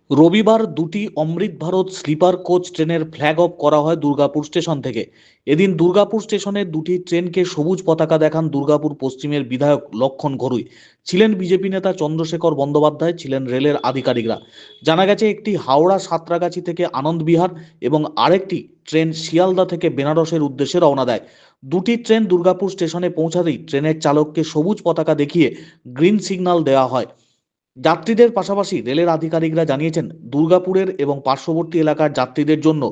রবিবার দুটি অমৃত Bharat sleeper coach ট্রেনের ফ্ল্যাগ অফ করা হয় দুর্গাপুর স্টেশন থেকে। এদিন দুর্গাপুর স্টেশনে দুটি ট্রেনকে সবুজ পতাকা দেখান দুর্গাপুর পশ্চিমের বিধায়ক লক্ষণ ঘরুই। ছিলেন বিজেপি নেতা চন্দ্রশেখর বন্দ্যোপাধ্যায়, ছিলেন রেলের আধিকারিকরা। জানা গেছে একটি হাওড়া সাঁতরাগাছি থেকে আনন্দবিহার এবং আরেকটি ট্রেন শিয়ালদা থেকে বেনারসের উদ্দেশ্যে রওনা দেয়। দুটি ট্রেন দুর্গাপুর স্টেশনে পৌঁছাতেই ট্রেনের চালককে সবুজ পতাকা দেখিয়ে গ্রিন সিগন্যাল দেওয়া হয়। যাত্রীদের পাশাপাশি রেলের আধিকারিকরা জানিয়েছেন, দুর্গাপুরের এবং পার্শ্ববর্তী এলাকার যাত্রীদের জন্য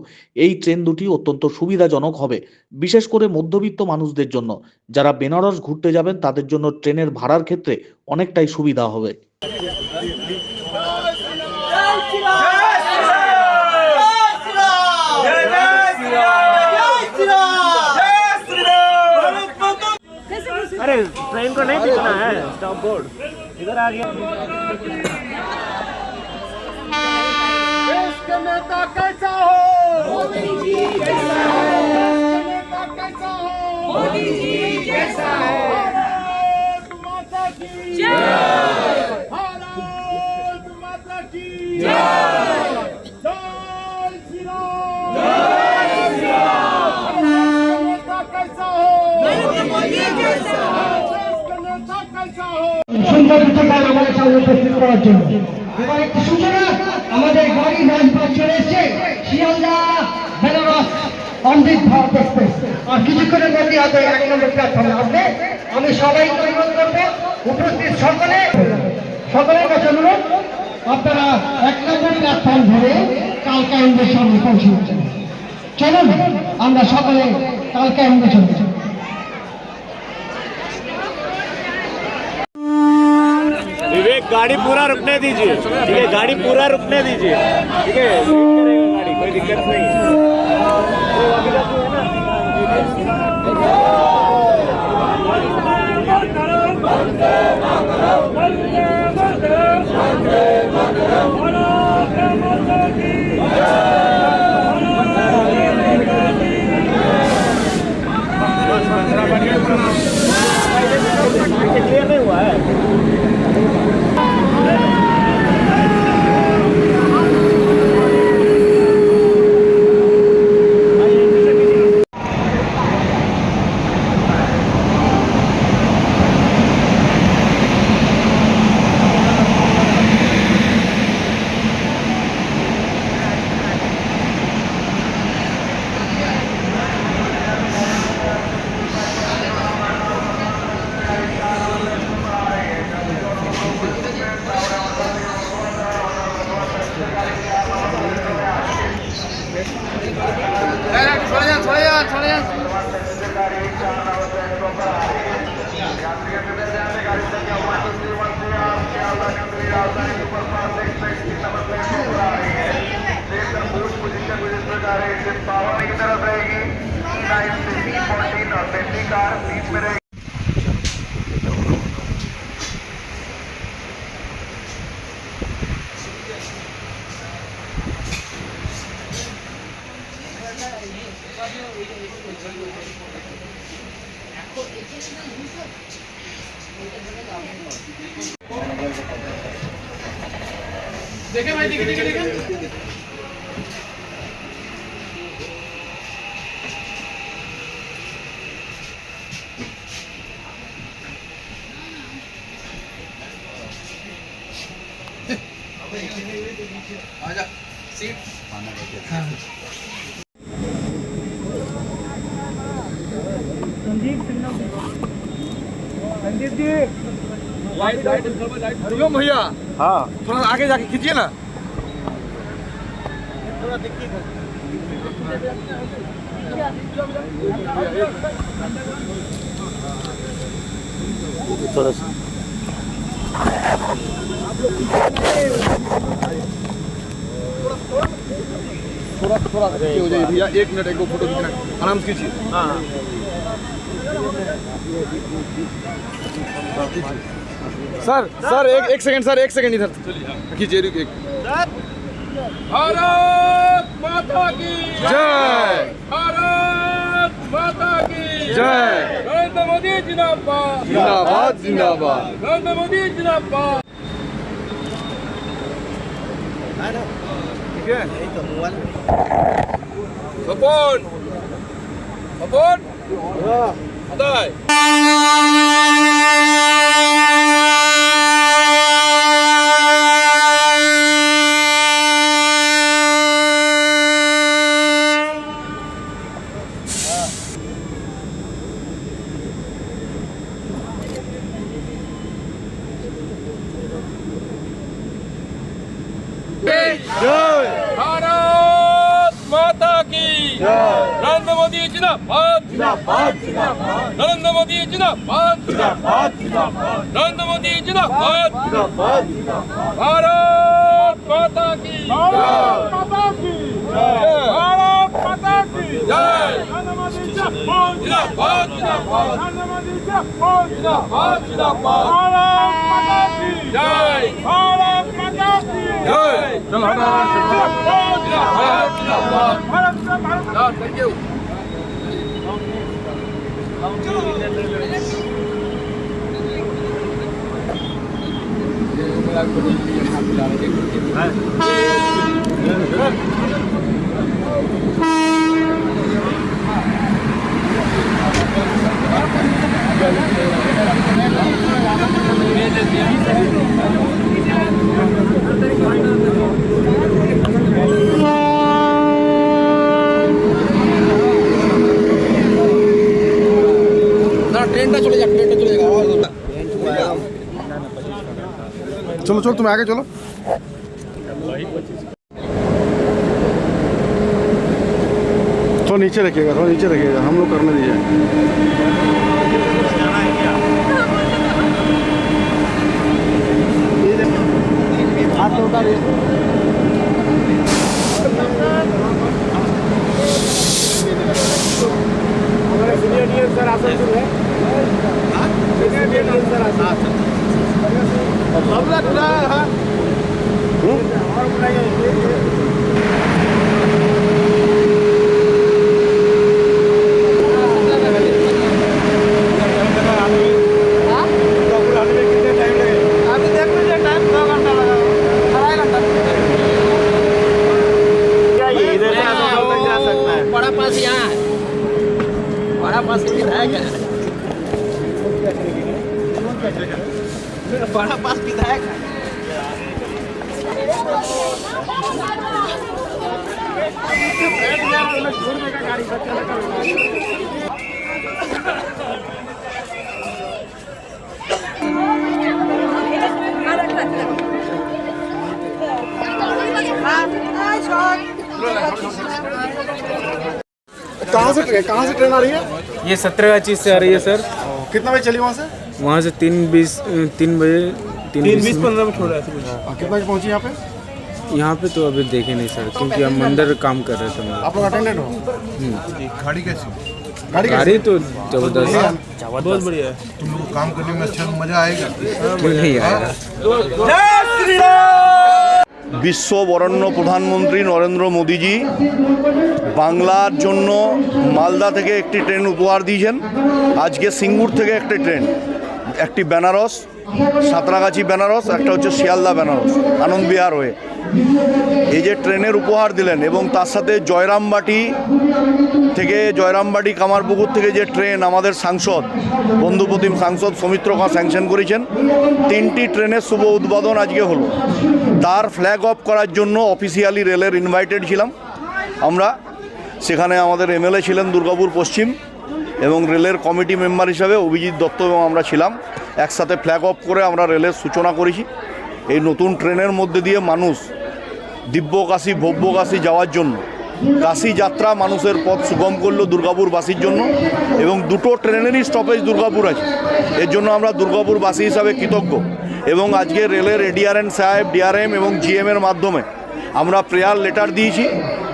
এই ট্রেন দুটি অত্যন্ত সুবিধাজনক হবে, বিশেষ করে মধ্যবিত্ত মানুষদের জন্য। যারা বেনারস ঘুরতে যাবেন তাদের জন্য ট্রেনের ভাড়ার ক্ষেত্রে অনেকটাই সুবিধা হবে। अरे ट्रेन को नहीं दिखना है, स्टॉप बोर्ड इधर आ गया। देश का नेता कैसा हो? मोदी जी जैसा है। देश का नेता कैसा हो? मोदी जी जैसा है। भारत माता की जय। भारत माता की जय। जय श्री राम। जय श्री राम। देश का नेता कैसा हो? मोदी जैसा है। देश का नेता कैसा हो? সুন্দর উপকার আমাদের সামনে উপস্থিত করার জন্য এবার একটি সূচনা, আমাদের গাড়ি রাজপথ চলে এসছে শিয়ালদা বেনারস অমৃত ভারত এক্সপ্রেস। আর কিছুক্ষণের মধ্যে হয়তো 1 নম্বর প্ল্যাটফর্মে আসবে। আমি সবাইকে অনুরোধ করবো, উপস্থিত সকলের কাছে অনুরোধ, আপনারা 1 নম্বর প্ল্যাটফর্ম ধরে কালকা ইন্দ্রের সামনে পৌঁছে যাচ্ছেন। চলুন আমরা সকলে কালকা ইন্দ্রে চলে যাই। विवेक गाड़ी पूरा रुकने दीजिए, ठीक है, गाड़ी पूरा रुकने दीजिए, ठीक है, वेट करेगा गाड़ी, कोई दिक्कत नहीं है। क्लियर नहीं हुआ है। पावर की तरफ रहेगी, E9 से C14 और बेटी कार बीच में रहेगी। देखे भाई, देखे देखे देखे आजा सीट संदीप जी, लाइट हरिओम भैया। हाँ, थोड़ा आगे जाके खींचिए ना। थोड़ा देखिए थोड़ा सा थोड़ा हो जाइए भैया, 1 मिनट, एक दो फोटो खींचना, आराम से खींचिए। हाँ सर एक सेकंड सर, 1 सेकंड इधर खींचिए, रुक एक। भारत माता की जय। भारत माता की जय। नरेंद्र मोदी जिंदाबाद जिंदाबाद जिंदाबाद। नरेंद्र मोदी जिंदाबाद। Babon! Babon! Aday! भारत माता की नरेंद्र मोदी जिंदाबाद नरेंद्र मोदी जिंदाबाद नरेंद्र मोदी जिंदाबाद भारत माता की भारत माता की जय नरेंद्र मोदी जिंदाबाद जिंदाबाद नरेंद्र मोदी जिंदाबाद जिंदाबाद भारत माता की जय भारत माता की जय चलो थैंक यू चलो चलो तुम आगे चलो थोड़ा नीचे रखिएगा हम लोग करने दीजिए बड़ा पास यहाँ है बड़ा पास विधायक है बड़ा पास विधायक है कहाँ से ट्रेन आ रही है? ये 17 से आ रही है सर। कितना बजे चली वहाँ से? वहाँ से 3 बजे 3:20-15 में छोड़ रहा था। कितना बजे पहुँची यहाँ पे? यहाँ पे तो अभी देखे नहीं सर, क्योंकि हम अंदर काम कर रहे थे। आप लोग अटेंडेंट हो? गाड़ी कैसी? गाड़ी तो जबरदस्त है, बहुत बढ़िया है। तुम लोग काम करने में अच्छा मजा आएगा? क्यों नहीं आएगा। বিশ্ব বরেণ্য প্রধানমন্ত্রী নরেন্দ্র মোদিজি বাংলার জন্য মালদা থেকে একটি ট্রেন উপহার দিয়েছেন। আজকে সিঙ্গুর থেকে একটি ট্রেন, একটি বেনারস সাঁতরাগাছি বেনারস, একটা হচ্ছে শিয়ালদা বেনারস আনন্দ বিহার হয়ে এই যে ট্রেনের উপহার দিলেন, এবং তার সাথে জয়রামবাটি কামারপুকুর থেকে যে ট্রেন আমাদের সাংসদ বন্ধুপ্রতিম সাংসদ সৌমিত্র খাঁ স্যাংশন করেছেন, 3টি ট্রেনের শুভ উদ্বোধন আজকে হলো। তার ফ্ল্যাগ অফ করার জন্য অফিসিয়ালি রেলের ইনভাইটেড ছিলাম আমরা। সেখানে আমাদের এমএলএ ছিলেন দুর্গাপুর পশ্চিম, এবং রেলের কমিটি মেম্বার হিসাবে অভিজিৎ দত্ত এবং আমরা ছিলাম। একসাথে ফ্ল্যাগ অফ করে আমরা রেলের সূচনা করেছি। এই নতুন ট্রেনের মধ্যে দিয়ে মানুষ দিব্যকাশী ভব্যকাশী যাওয়ার জন্য কাশী যাত্রা মানুষের পথ সুগম করলো দুর্গাপুরবাসীর জন্য, এবং দুটো ট্রেনেরই স্টপেজ দুর্গাপুর আছে। এর জন্য আমরা দুর্গাপুরবাসী হিসাবে কৃতজ্ঞ। এবং আজকে রেলের এডিআরএন সাহেব, ডিআরএম এবং জিএমের মাধ্যমে আমরা প্রেয়ার লেটার দিয়েছি।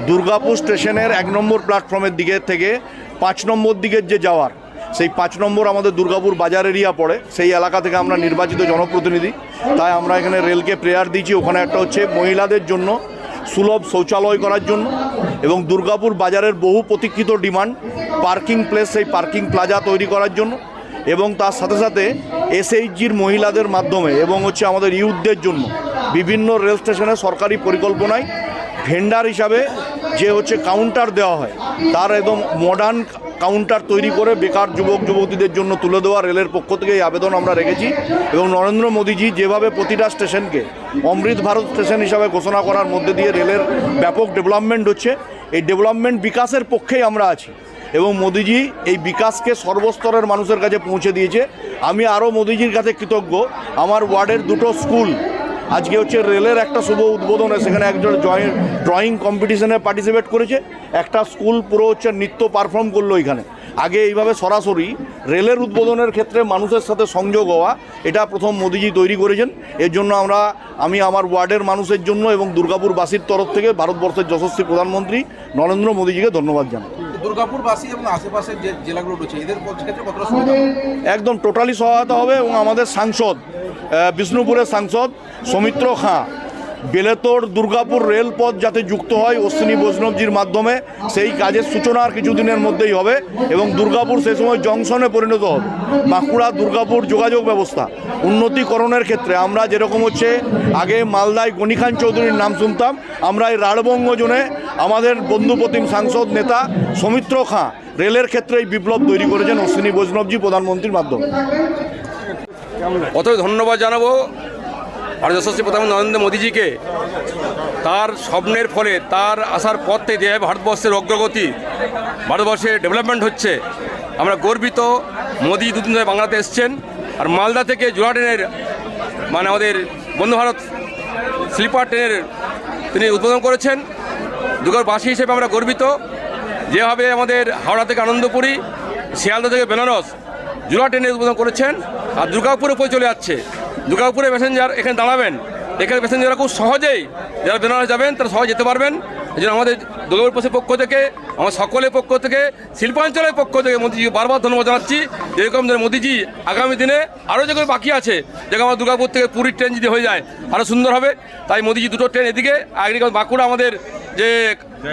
দুর্গাপুর স্টেশনের 1 নম্বর প্ল্যাটফর্মের দিকে থেকে 5 নম্বর দিকের যে যাওয়ার, সেই 5 নম্বর আমাদের দুর্গাপুর বাজার এরিয়া পড়ে, সেই এলাকা থেকে আমরা নির্বাচিত জনপ্রতিনিধি, তাই আমরা এখানে রেলকে প্রেয়ার দিয়েছি। ওখানে একটা হচ্ছে মহিলাদের জন্য সুলভ শৌচালয় করার জন্য, এবং দুর্গাপুর বাজারের বহু প্রতীক্ষিত ডিমান্ড পার্কিং প্লেস, সেই পার্কিং প্লাজা তৈরি করার জন্য, এবং তার সাথে সাথে এসএইচজির মহিলাদের মাধ্যমে এবং হচ্ছে আমাদের ইউথদের জন্য বিভিন্ন রেল স্টেশনে সরকারি পরিকল্পনায় ভেন্ডার হিসাবে যে হচ্ছে কাউন্টার দেওয়া হয়, তার একদম মডার্ন কাউন্টার তৈরি করে বেকার যুবক যুবতীদের জন্য তুলে দেওয়া রেলের পক্ষ থেকে এই আবেদন আমরা রেখেছি। এবং নরেন্দ্র মোদীজি যেভাবে প্রতিটা স্টেশনকে অমৃত ভারত স্টেশন হিসাবে ঘোষণা করার মধ্যে দিয়ে রেলের ব্যাপক ডেভেলপমেন্ট হচ্ছে, এই ডেভেলপমেন্ট বিকাশের পক্ষেই আমরা আছি এবং মোদীজি এই বিকাশকে সর্বস্তরের মানুষের কাছে পৌঁছে দিয়েছে। আমি আরও মোদীজির কাছে কৃতজ্ঞ, আমার ওয়ার্ডের দুটো স্কুল আজকে হচ্ছে রেলের একটা শুভ উদ্বোধনে, সেখানে একজন ড্রয়িং কম্পিটিশনে পার্টিসিপেট করেছে, একটা স্কুল পুরো হচ্ছে নৃত্য পারফর্ম করলো এখানে। আগে এইভাবে সরাসরি রেলের উদ্বোধনের ক্ষেত্রে মানুষের সাথে সংযোগ হওয়া, এটা প্রথম মোদীজি তৈরি করেছেন। এর জন্য আমি আমার ওয়ার্ডের মানুষের জন্য এবং দুর্গাপুরবাসীর তরফ থেকে ভারতবর্ষের যশস্বী প্রধানমন্ত্রী নরেন্দ্র মোদীজিকে ধন্যবাদ জানাই। দুর্গাপুরবাসী এবং আশেপাশের যে জেলাগুলো রয়েছে এদের ক্ষেত্রে কতটা সুবিধা? একদম টোটালি সহায়তা হবে এবং আমাদের সাংসদ বিষ্ণুপুরের সাংসদ সৌমিত্র খাঁ বেলেতর দুর্গাপুর রেলপথ যাতে যুক্ত হয় অশ্বিনী বৈষ্ণবজির মাধ্যমে, সেই কাজের সূচনা আর কিছুদিনের মধ্যেই হবে এবং দুর্গাপুর সেই সময় জংশনে পরিণত হবে। বাঁকুড়া দুর্গাপুর যোগাযোগ ব্যবস্থা উন্নতিকরণের ক্ষেত্রে আমরা যেরকম হচ্ছে আগে মালদায় গণিখান চৌধুরীর নাম শুনতাম, আমরা এই রাঢ়বঙ্গ জোনে আমাদের বন্ধুপ্রতিম সাংসদ নেতা সৌমিত্র খাঁ রেলের ক্ষেত্রে এই বিপ্লব তৈরি করেছেন অশ্বিনী বৈষ্ণবজি প্রধানমন্ত্রীর মাধ্যমে। অতএব ধন্যবাদ জানাবো ভারত যশস্বী প্রধানমন্ত্রী নরেন্দ্র মোদীজিকে, তার স্বপ্নের ফলে তার আসার পর থেকে যে ভারতবর্ষের অগ্রগতি, ভারতবর্ষের ডেভেলপমেন্ট হচ্ছে, আমরা গর্বিত। মোদী দুদিন ধরে বাংলাতে এসছেন, আর মালদা থেকে জোড়া ট্রেনের মানে আমাদের বন্দে ভারত স্লিপার ট্রেনের তিনি উদ্বোধন করেছেন। দুর্গাপুরবাসী হিসেবে আমরা গর্বিত, যেভাবে আমাদের হাওড়া থেকে আনন্দপুরি, শিয়ালদা থেকে বেনারস জোড়া ট্রেনের উদ্বোধন করেছেন, আর দুর্গাপুরে পৌঁছে চলে যাচ্ছে। দুর্গাপুরে প্যাসেঞ্জার এখানে দাঁড়াবেন, এখানে প্যাসেঞ্জাররা খুব সহজেই যারা বেনারস যাবেন তারা সহজে যেতে পারবেন। এই জন্য আমাদের দুর্গাপুরবাসীর পক্ষ থেকে, আমার সকলের পক্ষ থেকে, শিল্পাঞ্চলের পক্ষ থেকে মোদীজিকে বারবার ধন্যবাদ জানাচ্ছি। যেরকম মোদীজি আগামী দিনে আরও যেগুলো বাকি আছে, যেরকম আমার দুর্গাপুর থেকে পুরীর ট্রেন যদি হয়ে যায় আরও সুন্দর হবে। তাই মোদীজি দুটো ট্রেন এদিকে, একদিকে বাঁকুড়া আমাদের যে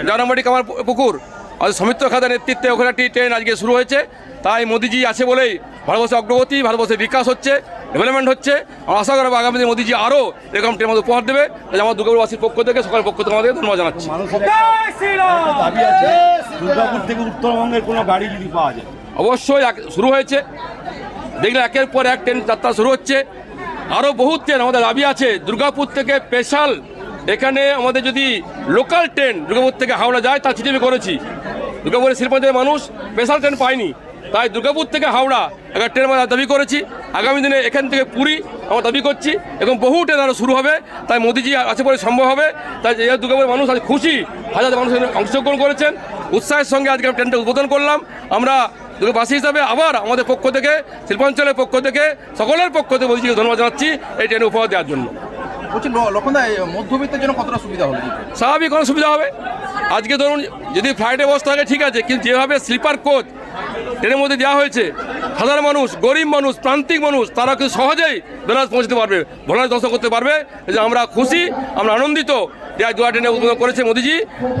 জানামাটি কামার পুকুর আমাদের সৌমিত্র খাদের নেতৃত্বে ওখানে একটি ট্রেন আজকে শুরু হয়েছে। তাই মোদীজি আছে বলেই ভারতবর্ষের অগ্রগতি, ভারতবর্ষের বিকাশ হচ্ছে, ডেভেলপমেন্ট হচ্ছে। আমরা আশা করবো আগামী দিনে মোদীজি আরও এরকম ট্রেন আমাদের উপহার দেবে। আমার দুর্গাপুরবাসীর পক্ষ থেকে, সকলের পক্ষ থেকে আমাদের ধন্যবাদ জানাচ্ছি। দাবি আছে দুর্গাপুর থেকে উত্তরবঙ্গের কোনো গাড়ি যদি পাওয়া যায়। অবশ্যই শুরু হয়েছে, দেখলে একের পর এক ট্রেন যাত্রা শুরু হচ্ছে। আরও বহু ট্রেন আমাদের দাবি আছে দুর্গাপুর থেকে স্পেশাল, এখানে আমাদের যদি লোকাল ট্রেন দুর্গাপুর থেকে হাওড়া যায় তার চিঠি আমি করেছি। দুর্গাপুরের শিল্পাঞ্চলের মানুষ স্পেশাল ট্রেন পায়নি, তাই দুর্গাপুর থেকে হাওড়া একটা ট্রেন আমরা দাবি করেছি। আগামী দিনে এখান থেকে পুরী আমরা দাবি করছি এবং বহু ট্রেন আরও শুরু হবে। তাই মোদীজি আছে বলে সম্ভব হবে। তাই এই দুর্গাপুরের মানুষ আজ খুশি, হাজার মানুষ অংশগ্রহণ করেছেন। উৎসাহের সঙ্গে আজকে ট্রেনটা উদ্বোধন করলাম। আমরা দুর্গাবাসী হিসাবে আবার আমাদের পক্ষ থেকে, শিল্পাঞ্চলের পক্ষ থেকে, সকলের পক্ষ থেকে মোদীজিকে ধন্যবাদ জানাচ্ছি এই ট্রেন উপহার দেওয়ার জন্য। বলছি লক্ষণদা, মধ্যবিত্তের জন্য কতটা সুবিধা হলো? স্বাভাবিক কোনো সুবিধা হবে। আজকে ধরুন যদি ফ্লাইটে বসতে থাকে ঠিক আছে, কিন্তু যেভাবে স্লিপার কোচ ট্রেনের মধ্যে দেওয়া হয়েছে, সাধারণ মানুষ, গরিব মানুষ, প্রান্তিক মানুষ তারা কিন্তু সহজেই বেনারস পৌঁছতে পারবে, ভোলানাথ দর্শন করতে পারবে। যে আমরা খুশি, আমরা আনন্দিত যে আজ দুয়া ট্রেনে উদ্বোধন করেছে মোদীজি।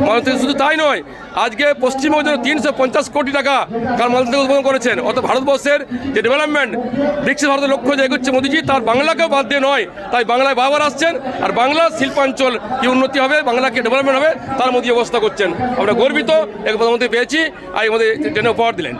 মানুষ থেকে শুধু তাই নয়, আজকে পশ্চিমবঙ্গের জন্য 350 কোটি টাকা কাল মালদা থেকে উদ্বোধন করেছেন। অত ভারতবর্ষের যে ডেভেলপমেন্ট, বিকশিত ভারতের লক্ষ্য যে এগোচ্ছে মোদীজি, তার বাংলাকেও বাদ দিয়ে নয়। তাই বাংলায় বারবার আসছেন, আর বাংলার শিল্পাঞ্চল কি উন্নতি হবে, বাংলাকে ডেভেলপমেন্ট হবে, তার মোদী ব্যবস্থা করছেন। আমরা গর্বিত এক প্রধানমন্ত্রী পেয়েছি, আর এই মোদী ট্রেনে উপহার দিলেন।